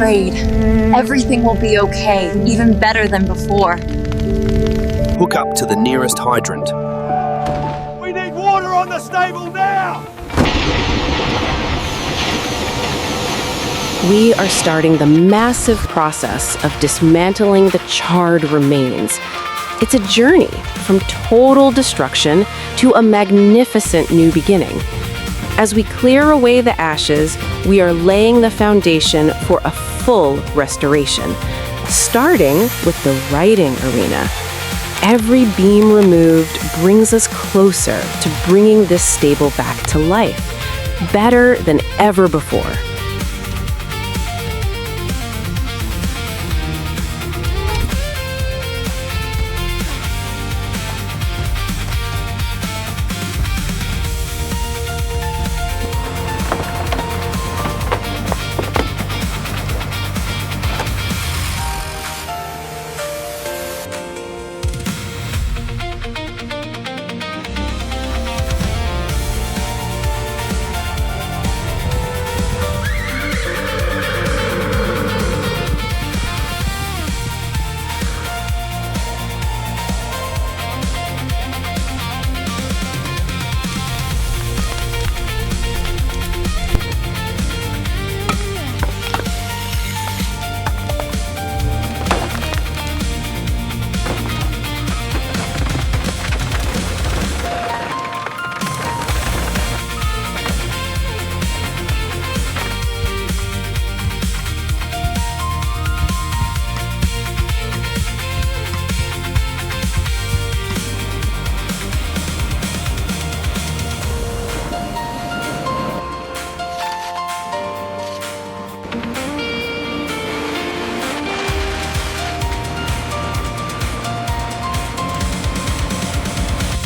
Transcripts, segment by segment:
afraid. Everything will be okay, even better than before. Hook up to the nearest hydrant. We need water on the stable now! We are starting the massive process of dismantling the charred remains. It's a journey from total destruction to a magnificent new beginning. As we clear away the ashes, we are laying the foundation for a full restoration, starting with the riding arena. Every beam removed brings us closer to bringing this stable back to life, better than ever before.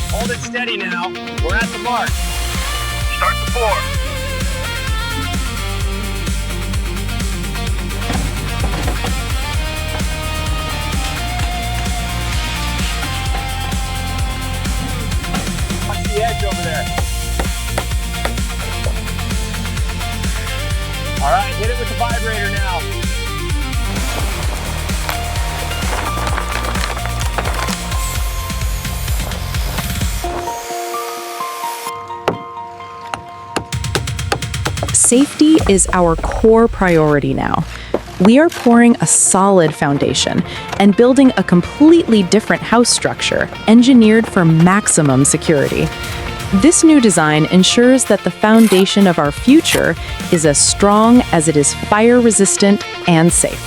Hold it steady now. We're at the mark. Start the bore. Watch the edge over there. All right, hit it with the vibrator now. Safety is our core priority now. We are pouring a solid foundation and building a completely different house structure, engineered for maximum security. This new design ensures that the foundation of our future is as strong as it is fire-resistant and safe.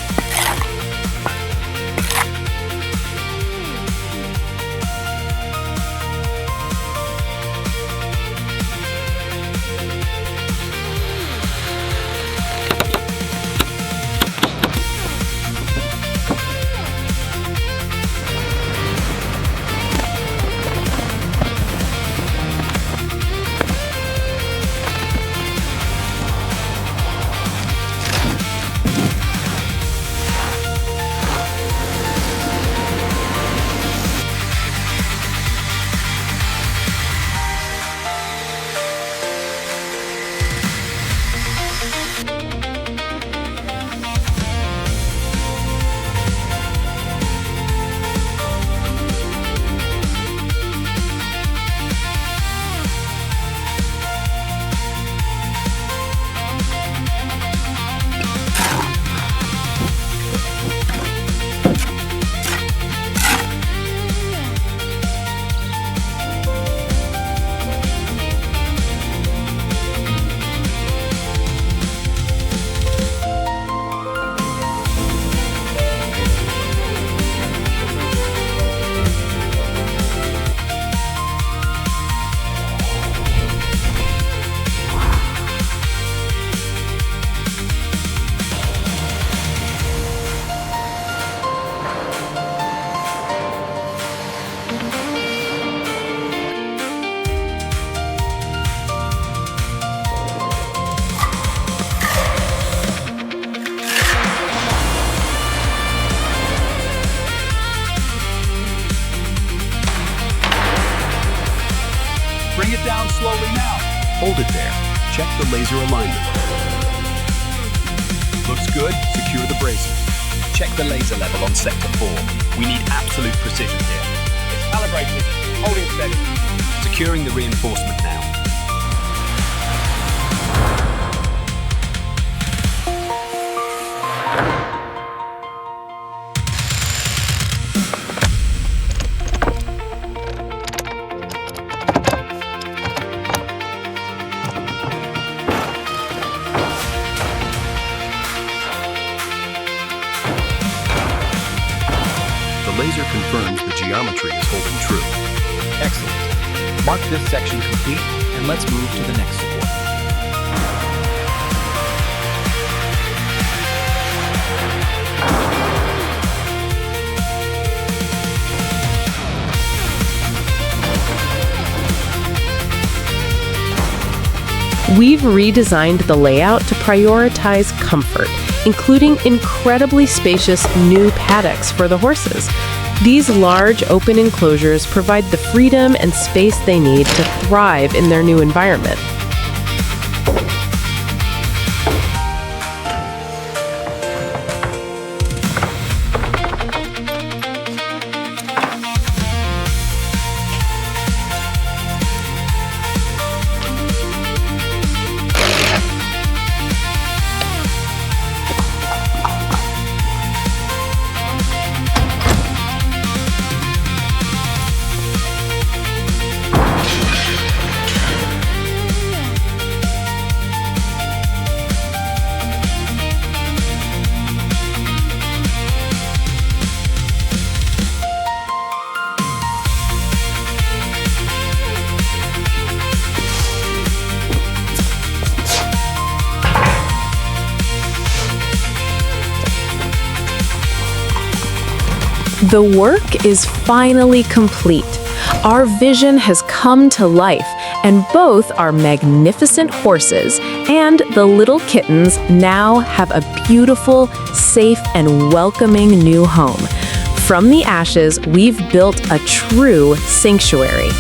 Bring it down slowly now. Hold it there. Check the laser alignment. Looks good. Secure the bracing. Check the laser level on Sector 4. We need absolute precision here. It's calibrated. Holding steady. Securing the reinforcement now. The laser confirms the geometry is holding true. Excellent. Mark this section complete, and let's move to the next support. We've redesigned the layout to prioritize comfort, including incredibly spacious new paddocks for the horses. These large open enclosures provide the freedom and space they need to thrive in their new environment. The work is finally complete. Our vision has come to life, and both our magnificent horses and the little kittens now have a beautiful, safe, and welcoming new home. From the ashes, we've built a true sanctuary.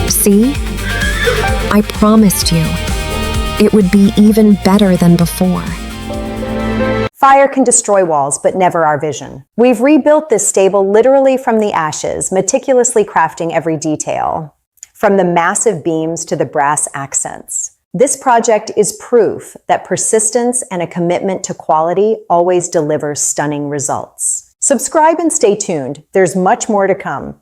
See? I promised you. It would be even better than before. Fire can destroy walls, but never our vision. We've rebuilt this stable literally from the ashes, meticulously crafting every detail, from the massive beams to the brass accents. This project is proof that persistence and a commitment to quality always delivers stunning results. Subscribe and stay tuned. There's much more to come.